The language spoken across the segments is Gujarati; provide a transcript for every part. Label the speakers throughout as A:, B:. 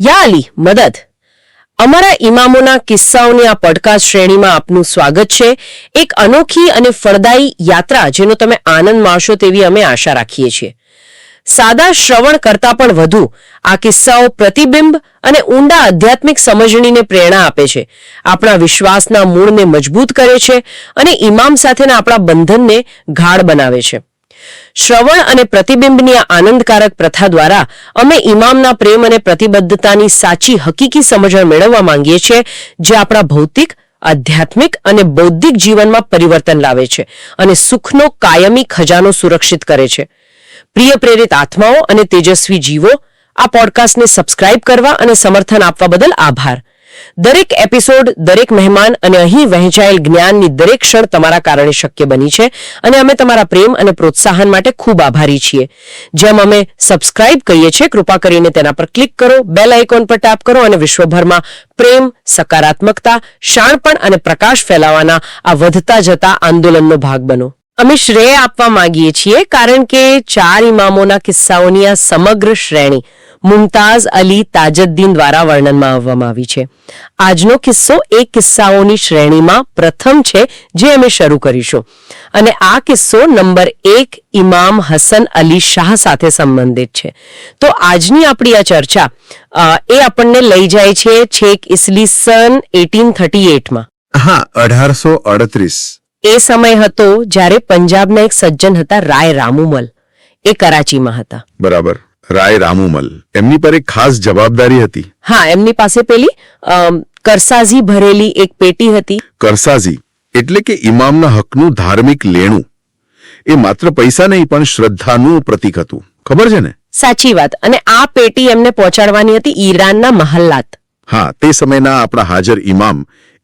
A: યા અલી મદદ. અમારા ઇમામોના કિસ્સાઓની આ પોડકાસ્ટ શ્રેણીમાં આપનું સ્વાગત છે. એક અનોખી અને ફળદાયી યાત્રા જેનો તમે આનંદ માણશો તેવી અમે આશા રાખીએ છીએ. સાદા શ્રવણ કરતાં પણ વધુ આ કિસ્સાઓ પ્રતિબિંબ અને ઊંડા આધ્યાત્મિક સમજણીને પ્રેરણા આપે છે, આપણા વિશ્વાસના મૂળને મજબૂત કરે છે અને ઇમામ સાથેના આપણા બંધનને ગાઢ બનાવે છે. શ્રવણ અને પ્રતિબિંબની આ આનંદકારક પ્રથા દ્વારા અમે ઇમામના પ્રેમ અને પ્રતિબદ્ધતાની સાચી હકીકી સમજણ મેળવવા માંગીએ છીએ, જે આપણા ભૌતિક, આધ્યાત્મિક અને બૌદ્ધિક જીવનમાં પરિવર્તન લાવે છે અને સુખનો કાયમી ખજાનો સુરક્ષિત કરે છે. પ્રિય પ્રેરિત આત્માઓ અને તેજસ્વી જીવો, આ પોડકાસ્ટને સબસ્ક્રાઇબ કરવા અને સમર્થન આપવા બદલ આભાર. દરેક એપિસોડ, દરેક મહેમાન અને અહીં વહેંચાયેલ જ્ઞાનની દરેક ક્ષણ તમારા કારણે શક્ય બની છે અને અમે તમારા પ્રેમ અને પ્રોત્સાહન માટે ખૂબ આભારી છીએ. જેમ અમે સબસ્ક્રાઇબ કહીએ છીએ, કૃપા કરીને તેના પર ક્લિક કરો, બેલ આઇકોન પર ટેપ કરો અને વિશ્વભરમાં પ્રેમ, સકારાત્મકતા, શાણપણ અને પ્રકાશ ફેલાવવાના આ વધતા જતા આંદોલનનો ભાગ બનો. અમે શ્રેય આપવા માંગીએ છીએ કારણ કે 4 ઇમામોના કિસ્સાઓની આ સમગ્ર શ્રેણી મુમતાઝ અલી તાજુદ્દીન દ્વારા વર્ણનમાં આવવામાં આવી છે. આજનો કિસ્સો એ કિસ્સાઓની શ્રેણીમાં પ્રથમ છે જે અમે શરૂ કરીશું, અને આ કિસ્સો નંબર 1 ઇમામ હસન અલી શાહ સાથે સંબંધિત છે. તો આજની આપણી આ ચર્ચા એ આપણને લઈ જાય છે છેક ઈસવી સન 1838માં.
B: હા, 1838.
A: એ સમય હતો જ્યારે પંજાબના એક સજ્જન હતા રાય રામુમલ. એ કરાચીમાં હતા.
B: બરાબર. રાય રામુમલ, એમની પર એક ખાસ જવાબદારી હતી.
A: હા, એમની પાસે પેલી કરસાઝી ભરેલી એક પેટી હતી.
B: કરસાઝી એટલે કે ઇમામના હકનું ધાર્મિક લેણું. એ માત્ર પૈસા નહીં પણ શ્રદ્ધાનું પ્રતીક હતું. ખબર છે ને?
A: સાચી વાત. અને આ પેટી એમને પહોંચાડવાની હતી ઈરાનના મહલ્લાત.
B: હા, તે સમયના આપણા હાજર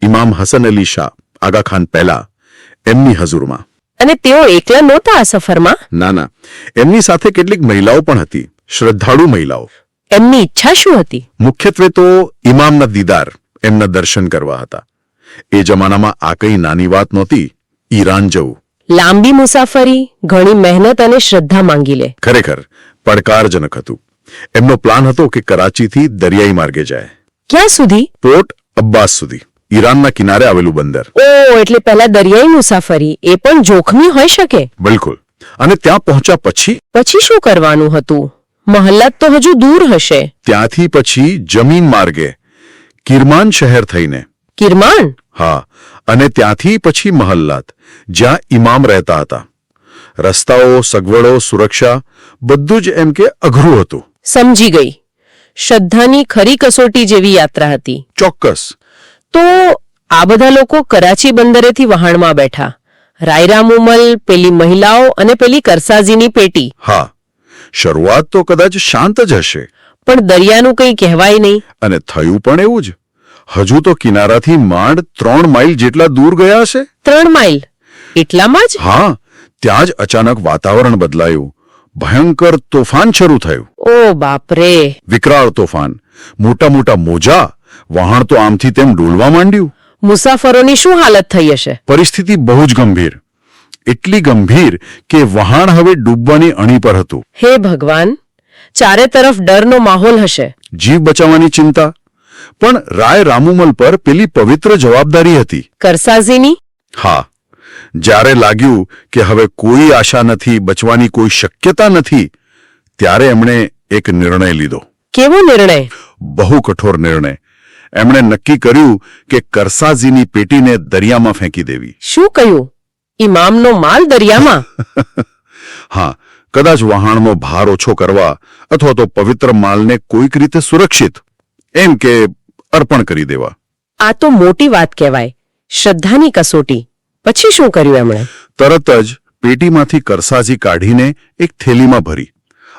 B: ઇમામ હસન અલી શાહ, આગા ખાન પહેલા, એમની હઝુરમાં. અને તેઓ એકલા નહોતા આ સફરમાં. ના, એમની સાથે કેટલીક મહિલાઓ પણ હતી, શ્રદ્ધાળુ મહિલાઓ.
A: એમની ઈચ્છા શું હતી?
B: મુખ્યત્વે તો ઇમામના દીદાર, એમના દર્શન કરવા હતા. એ જમાનામાં આ કઈ નાની વાત નહોતી, ઈરાન જવું.
A: લાંબી મુસાફરી, ઘણી મહેનત અને શ્રદ્ધા માંગી લે.
B: ખરેખર પડકારજનક હતું. એમનો પ્લાન હતો કે કરાચીથી દરિયાઈ માર્ગે જાય.
A: ક્યાં સુધી?
B: પોર્ટ અબ્બાસ સુધી, ઈરાનના કિનારે આવેલું બંદર.
A: ઓ, એટલે પહેલા દરિયાઈ મુસાફરી, એ પણ જોખમી હોઈ શકે.
B: બિલકુલ. અને ત્યાં પહોંચ્યા પછી
A: શું કરવાનું હતું? મહલ્લાત તો હજુ દૂર હશે.
B: ત્યાંથી પછી જમીન માર્ગે કિરમાન શહેર થઈને.
A: કિરમાન?
B: હા, અને ત્યાંથી પછી મહલ્લાત, જ્યાં ઇમામ રહેતા હતા. રસ્તાઓ, સગવડો, સુરક્ષા બધું જ એમ કે અઘરું હતું.
A: સમજી ગઈ. શ્રદ્ધાની ખરી કસોટી જેવી યાત્રા હતી.
B: ચોક્કસ.
A: તો આ બધા લોકો કરાચી બંદરેથી વહાણમાં બેઠા. રાયરામુમલ, પેલી મહિલાઓ અને પેલી કરસાઝીની પેટી.
B: હા, શરૂઆત તો કદાચ શાંત જ હશે,
A: પણ દરિયાનું કંઈ કહેવાય નહીં.
B: અને થયું પણ એવું જ. હજુ તો કિનારાથી માંડ 3 માઇલ જેટલા દૂર ગયા હશે.
A: 3 માઇલ? એટલામાં જ?
B: હા, ત્યાં જ અચાનક વાતાવરણ બદલાયું. ભયંકર તોફાન શરૂ થયું.
A: ઓ બાપરે!
B: વિકરાળ તોફાન. મોટા મોટા મોજા. વહાણ તો આમથી તેમ ડોલવા માંડ્યું.
A: મુસાફરોની શું હાલત થઈ હશે?
B: પરિસ્થિતિ બહુ જ ગંભીર. એટલી ગંભીર કે વહાણ હવે ડૂબવાની અણી પર હતું.
A: હે ભગવાન! ચારે તરફ ડરનો માહોલ હશે.
B: જીવ બચાવવાની ચિંતા. પણ રાય રામુમલ પર પેલી પવિત્ર જવાબદારી હતી.
A: કરસાઝીની?
B: હા. જ્યારે લાગ્યું કે હવે કોઈ આશા નથી, બચવાની કોઈ શક્યતા નથી, ત્યારે એમણે એક નિર્ણય લીધો.
A: કેવો નિર્ણય?
B: બહુ કઠોર નિર્ણય. એમણે નક્કી કર્યું કે કરસાઝીની પેટીને દરિયામાં ફેંકી દેવી.
A: શું કહ્યું? ઇમામનો માલ દરિયામાં?
B: હા, કદાચ વહાણનો ભાર ઓછો કરવા અથવા તો પવિત્ર માલને કોઈક રીતે સુરક્ષિત, એમ કે અર્પણ કરી દેવા.
A: આ તો મોટી વાત કહેવાય. શ્રદ્ધાની કસોટી. પછી શું કર્યું એમણે?
B: તરત જ પેટીમાંથી કરસાઝી કાઢીને એક થેલીમાં ભરી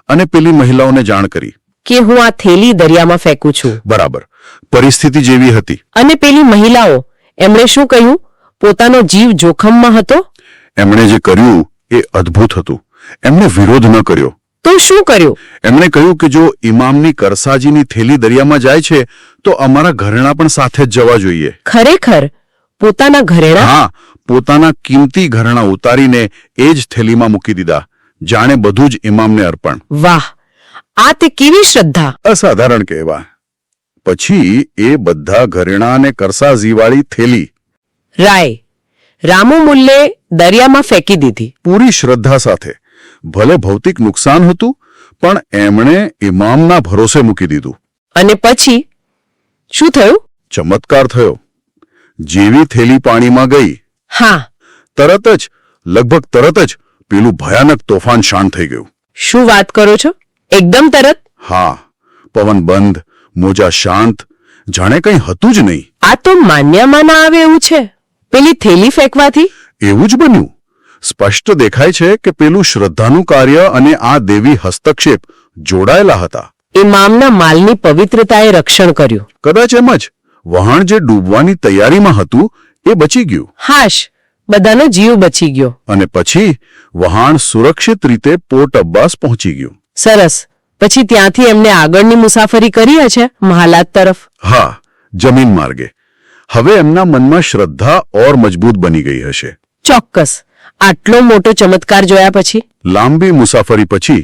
B: અને પેલી મહિલાઓને જાણ કરી
A: કે હું આ થેલી દરિયામાં ફેંકું છું.
B: બરાબર. પરિસ્થિતિ જેવી હતી.
A: અને પેલી મહિલાઓ, એમણે શું કહ્યું? પોતાનો જીવ જોખમમાં હતો?
B: એમણે જે કર્યું એ અદ્ભુત હતું. એમણે વિરોધ ન કર્યો.
A: તો શું કર્યું?
B: એમણે કહ્યું કે જો ઇમામની કરસાજીની થેલી દરિયામાં જાય છે તો અમારા ઘરેણા પણ સાથે જ જવા જોઈએ.
A: ખરેખર? પોતાના ઘરેણા?
B: હા, પોતાના કિંમતી ઘરેણા ઉતારીને એ જ થેલીમાં મૂકી દીધા, જાણે બધું જ ઇમામને અર્પણ.
A: વાહ, આ તે કેવી શ્રદ્ધા!
B: અસાધારણ કહેવાય. પછી એ બધા ઘરેણાં અને કરસાજીવાળી થેલી
A: રાય રામુ મુલ્લે દરિયામાં ફેંકી દીધી.
B: પૂરી શ્રદ્ધા સાથે. ભલે ભૌતિક નુકસાન હતું, પણ એમણે ઇમામના ભરોસે મૂકી દીધું.
A: અને પછી શું થયું?
B: ચમત્કાર થયો. જેવી થેલી પાણીમાં ગઈ,
A: હા,
B: તરત જ લગભગ તરત જ પેલું ભયાનક તોફાન શાંત થઈ ગયું.
A: શું વાત કરો છો? એકદમ તરત?
B: હા, પવન બંધ, મોજા શાંત, જાણે કંઈ હતું જ નહીં.
A: આ તો માન્યામાં ના આવે એવું છે. પેલી થેલી ફેંકવાથી
B: એવું જ બન્યું. સ્પષ્ટ દેખાય છે કે પેલું શ્રદ્ધાનું કાર્ય અને આ દેવી હસ્તક્ષેપ જોડાયેલા હતા.
A: ઇમામના માલની પવિત્રતાએ રક્ષણ કર્યું.
B: કદાચ એમ જ વહાણ જે ડૂબવાની તૈયારીમાં હતું એ બચી ગયું.
A: હાશ, બધાનો જીવ બચી ગયો.
B: અને પછી વહાણ સુરક્ષિત રીતે પોર્ટ અબ્બાસ પહોંચી ગયું.
A: સરસ. પછી ત્યાંથી એમને આગળની મુસાફરી કરી હશે મહાલાત તરફ?
B: હા, જમીન માર્ગે. હવે એમના મનમાં શ્રદ્ધા ઓર મજબૂત બની ગઈ હશે.
A: ચોક્કસ. આટલો મોટો ચમત્કાર જોયા પછી?
B: લાંબી મુસાફરી પછી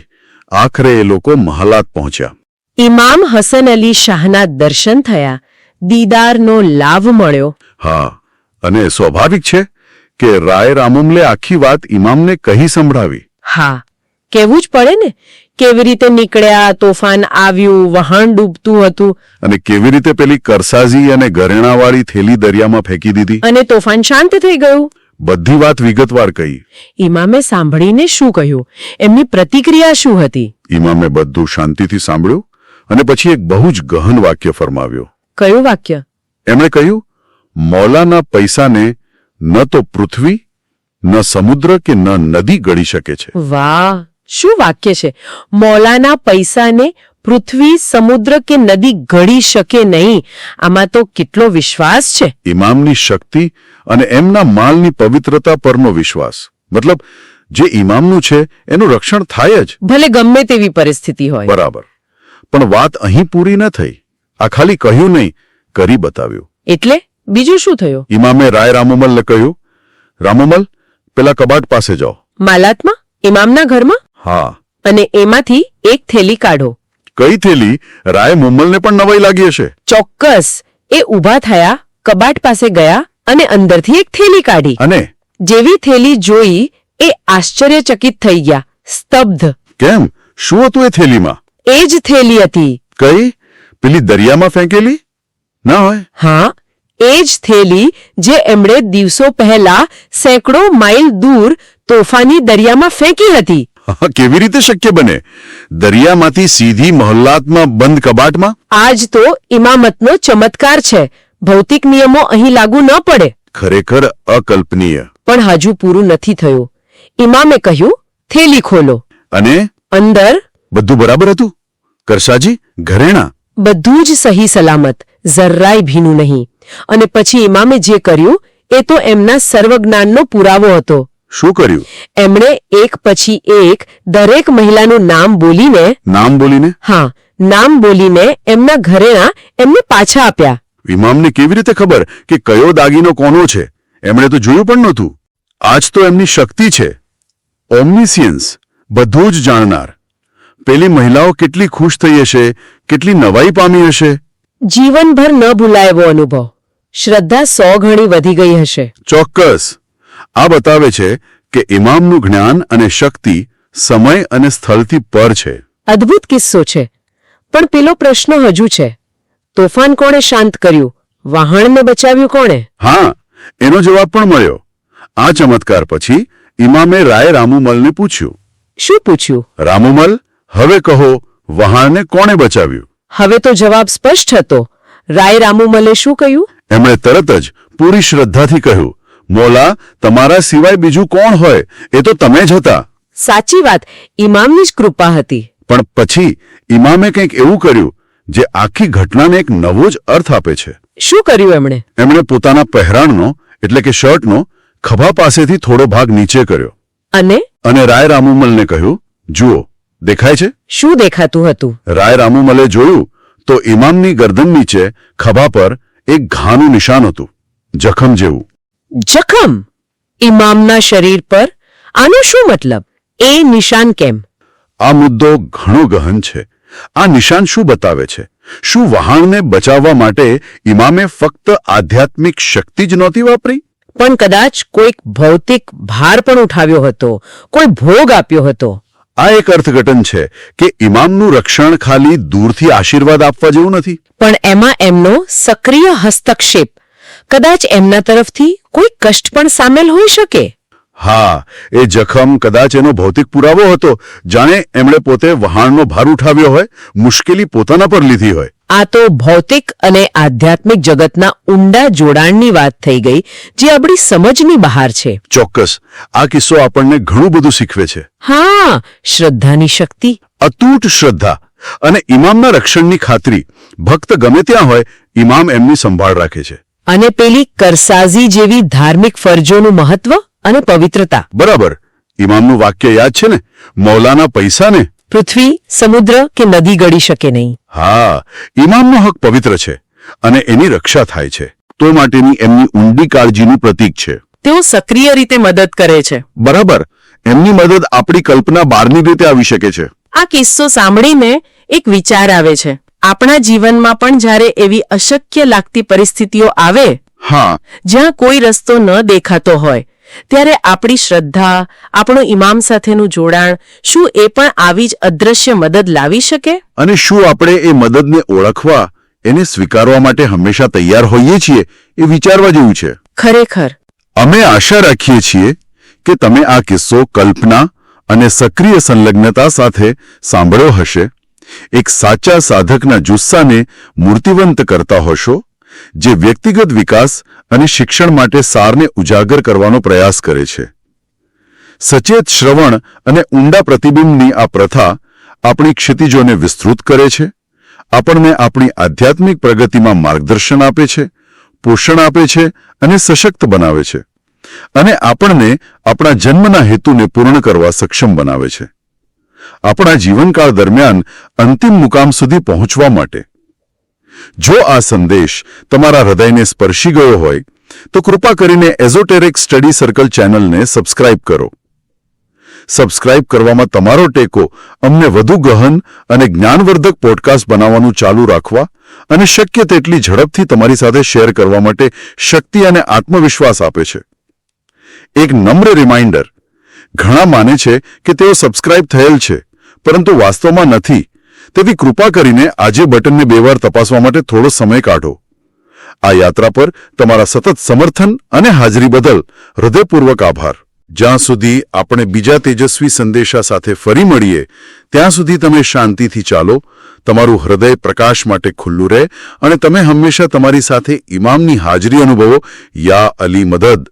B: આખરે એ લોકો મહાલાત પહોંચ્યા.
A: ઇમામ હસન અલી શાહના દર્શન થયા, દીદારનો લાભ મળ્યો.
B: હા, અને સ્વાભાવિક છે કે રાય રામુમલે આખી વાત ઇમામને કહી સંભળાવી.
A: હા, કહેવું જ પડે ને. કેવી રીતે નીકળ્યા, તોફાન આવ્યું, વહાણ ડૂબતું હતું,
B: અને કેવી રીતે પેલી કરસાજી અને ઘરેણાવાળી થેલી દરિયામાં ફેંકી દીધી,
A: અને તોફાન શાંત થઈ ગયું.
B: બધી વાત વિગતવાર કહી.
A: ઇમામે સાંભળીને શું કહ્યું? એમની પ્રતિક્રિયા શું હતી?
B: ઇમામે બધું શાંતિથી સાંભળ્યું અને પછી એક બહુ જ ગહન વાક્ય ફરમાવ્યો.
A: કયું વાક્ય?
B: એમણે કહ્યું, મૌલાના પૈસાને ન તો પૃથ્વી, ન સમુદ્ર કે ન નદી ગળી શકે છે.
A: વાહ, શું વાક્ય છે! મૌલાના પૈસાને પૃથ્વી, સમુદ્ર કે નદી ગળી શકે નહીં. આમાં તો કેટલો વિશ્વાસ છે!
B: ઇમામની શક્તિ અને એમના માલની પવિત્રતા પરનો વિશ્વાસ. મતલબ જે ઇમામનું છે એનું રક્ષણ થાય જ,
A: ભલે ગમે તેવી પરિસ્થિતિ હોય.
B: બરાબર. પણ વાત અહીં પૂરી ન થઈ. આ ખાલી કહ્યું નહીં, કરી બતાવ્યું.
A: એટલે બીજું શું થયું?
B: ઇમામે રાય રામુમલને કહ્યું, રામુમલ, પેલા કબાટ પાસે જાઓ.
A: માલાતમાં? ઇમામના ઘરમાં?
B: હા.
A: અને એમાંથી એક થેલી કાઢો.
B: કઈ થેલી? રાય મુમલને પણ નવાઈ લાગી હશે.
A: ચોક્કસ. એ ઊભા થયા, કબાટ પાસે ગયા અને અંદરથી એક થેલી કાઢી.
B: અને
A: જેવી થેલી જોઈ એ આશ્ચર્યચકિત થઈ ગયા, સ્તબ્ધ.
B: કેમ? શું હતું એ થેલીમાં?
A: એ જ થેલી હતી.
B: કઈ? પેલી દરિયામાં ફેંકેલી? ના હોય.
A: હા, એ જ થેલી જે એમણે દિવસો પહેલા સેંકડો માઇલ દૂર તોફાની દરિયામાં ફેંકી હતી.
B: કેવી રીતે શક્ય બને? દરિયામાંથી સીધી મહોલ્લાતમાં બંધ કબાટમાં?
A: આજ તો ઇમામતનો ચમત્કાર છે. ભૌતિક નિયમો અહીં લાગુ ન પડે.
B: ખરેખર અકલ્પનીય.
A: પણ હજુ પૂરું નથી થયું. ઇમામે કહ્યું, થેલી ખોલો.
B: અને
A: અંદર
B: બધું બરાબર હતું? કરસાજી, ઘરેણાં?
A: બધું જ સહી સલામત, જરાય ભીનું નહીં. અને પછી ઇમામે જે કર્યું એ તો એમના સર્વજ્ઞાનનો પુરાવો હતો.
B: શું કર્યું?
A: એમણે એક પછી એક દરેક મહિલાનું નામ બોલીને
B: નામ બોલીને?
A: હા, નામ બોલીને એમના ઘરેણાં એમને પાછા આપ્યા.
B: ઇમામને કેવી રીતે ખબર કે કયો દાગીનો કોનો છે? એમણે તો જોયું પણ નહોતું. આજ તો એમની શક્તિ છે. ઓમ્નિસિયન્સ, બધું જ જાણનાર. પેલી મહિલાઓ કેટલી ખુશ થઈ હશે, કેટલી નવાઈ પામી હશે.
A: જીવનભર ન ભૂલાય એવો અનુભવ. શ્રદ્ધા 100 ગણી વધી ગઈ હશે.
B: ચોક્કસ. આ બતાવે છે કે ઇમામનું જ્ઞાન અને શક્તિ સમય અને સ્થળથી પર છે.
A: અદ્ભુત કિસ્સો છે. પણ પેલો પ્રશ્ન હજુ છે. તોફાન કોણે શાંત કર્યું? વહાણને બચાવ્યું કોણે?
B: હા, એનો જવાબ પણ મળ્યો. આ ચમત્કાર પછી ઇમામે રાય રામુમલને પૂછ્યું.
A: શું પૂછ્યું?
B: રામુમલ, હવે કહો, વહાણને કોણે બચાવ્યું?
A: હવે તો જવાબ સ્પષ્ટ હતો. રાય રામુમલે શું કહ્યું?
B: એમણે તરત જ પૂરી શ્રદ્ધાથી કહ્યું, મોલા, તમારા સિવાય બીજું કોણ હોય? એ તો તમે જ હતા.
A: સાચી વાત, ઇમામની જ કૃપા હતી.
B: પણ પછી ઇમામે કંઈક એવું કર્યું જે આખી ઘટનાને એક નવો જ અર્થ આપે છે.
A: શું કર્યું એમણે?
B: એમણે પોતાના પહેરાણનો એટલે કે શર્ટનો ખભા પાસેથી થોડો ભાગ નીચે કર્યો. અને રાય રામુમલને કહ્યું, જુઓ, દેખાય છે?
A: શું દેખાતું હતું? રાય
B: રામુમલે જોયું તો ઇમામની ગરદન નીચે ખભા પર એક ઘાનું નિશાન હતું, જખમ જેવું.
A: જખમ? ઇમામના શરીર પર? આનો શું મતલબ? એ નિશાન કેમ?
B: આ મુદ્દો ઘણો ગહન છે. આ નિશાન શું બતાવે છે? શું વહાણને બચાવવા માટે ઇમામે ફક્ત આધ્યાત્મિક શક્તિ જ નહોતી વાપરી?
A: પણ કદાચ કોઈક ભૌતિક ભાર પણ ઉઠાવ્યો હતો, કોઈ ભોગ આપ્યો હતો.
B: આ એક અર્થઘટન છે કે ઇમામનું રક્ષણ ખાલી દૂરથી આશીર્વાદ આપવા જેવું નથી,
A: પણ એમાં એમનો સક્રિય હસ્તક્ષેપ, કદાચ એમના તરફથી કોઈ કષ્ટ પણ સામેલ હોઈ શકે.
B: હા, એ જખમ કદાચ એનો ભૌતિક પુરાવો હતો, જાણે એમણે પોતે વહાણનો ભાર ઉઠાવ્યો હોય, મુશ્કેલી પોતાના પર લીધી હોય.
A: આ તો ભૌતિક અને આધ્યાત્મિક જગતના ઊંડા જોડાણની વાત થઈ ગઈ, જે આપણી સમજની બહાર છે.
B: ચોક્કસ, આ કિસ્સો આપણને ઘણું બધું શીખવે છે.
A: હા, શ્રદ્ધાની શક્તિ,
B: અતૂટ શ્રદ્ધા અને ઇમામના રક્ષણની ખાતરી. ભક્ત ગમે ત્યાં હોય, ઇમામ એમની સંભાળ રાખે છે.
A: અને પેલી કરસાઝી જેવી ધાર્મિક ફરજોનું મહત્વ અને પવિત્રતા.
B: બરાબર, ઇમામનું વાક્ય યાદ છે ને, મૌલાના પૈસાને
A: પૃથ્વી, સમુદ્ર કે નદી ગળી શકે નહીં.
B: હા, ઇમામનો હક પવિત્ર છે અને એની રક્ષા થાય છે. તો માટેની એમની ઊંડી કાળજીનું પ્રતીક છે.
A: તેઓ સક્રિય રીતે મદદ કરે છે.
B: બરાબર, એમની મદદ આપણી કલ્પના બહારની રીતે આવી શકે છે.
A: આ કિસ્સો સાંભળીને એક વિચાર આવે છે. આપણા જીવનમાં પણ જ્યારે એવી અશક્ય લાગતી પરિસ્થિતિઓ આવે,
B: હા,
A: જ્યાં કોઈ રસ્તો ન દેખાતો હોય, ત્યારે આપણી શ્રદ્ધા, આપણું ઇમામ સાથેનું જોડાણ, શું એ પણ આવી જ અદ્રશ્ય મદદ લાવી શકે?
B: અને શું આપણે એ મદદને ઓળખવા, એને સ્વીકારવા માટે હંમેશા તૈયાર હોઈએ છીએ, એ વિચારવા જેવું છે.
A: ખરેખર.
B: અમે આશા રાખીએ છીએ કે તમે આ કિસ્સો કલ્પના અને સક્રિય સંલગ્નતા સાથે સાંભળ્યો હશે. એક સાચા સાધકના જુસ્સાને મૂર્તિવંત કરતા હશો, જે વ્યક્તિગત વિકાસ અને શિક્ષણ માટે સારને ઉજાગર કરવાનો પ્રયાસ કરે છે. સચેત શ્રવણ અને ઊંડા પ્રતિબિંબની આ પ્રથા આપણી ક્ષિતિજોને વિસ્તૃત કરે છે, આપણને આપણી આધ્યાત્મિક પ્રગતિમાં માર્ગદર્શન આપે છે, પોષણ આપે છે અને સશક્ત બનાવે છે, અને આપણને આપણા જન્મના હેતુને પૂર્ણ કરવા સક્ષમ બનાવે છે, આપણા જીવનકાળ દરમિયાન અંતિમ મુકામ સુધી પહોંચવા માટે. જો આ સંદેશ તમારા હૃદયને સ્પર્શી ગયો હોય, તો કૃપા કરીને એઝોટેરિક સ્ટડી સર્કલ ચેનલને સબસ્ક્રાઇબ કરો. સબસ્ક્રાઇબ કરવામાં તમારો ટેકો અમને વધુ ગહન અને જ્ઞાનવર્ધક પોડકાસ્ટ બનાવવાનું ચાલુ રાખવા અને શક્ય તેટલી ઝડપથી તમારી સાથે શેર કરવા માટે શક્તિ અને આત્મવિશ્વાસ આપે છે. એક નમ્ર રિમાઇન્ડર, ઘણા માને છે કે તેઓ સબસ્ક્રાઇબ થયેલ છે, પરંતુ વાસ્તવમાં નથી. તેથી કૃપા કરીને આજે બટનને 2 વાર તપાસવા માટે થોડો સમય કાઢો. આ યાત્રા પર તમારા સતત સમર્થન અને હાજરી બદલ હૃદયપૂર્વક આભાર. જ્યાં સુધી આપણે બીજા તેજસ્વી સંદેશા સાથે ફરી મળીએ, ત્યાં સુધી તમે શાંતિથી ચાલો, તમારું હૃદય પ્રકાશ માટે ખુલ્લું રહે અને તમે હંમેશા તમારી સાથે ઇમામની હાજરી અનુભવો. યા અલી મદદ.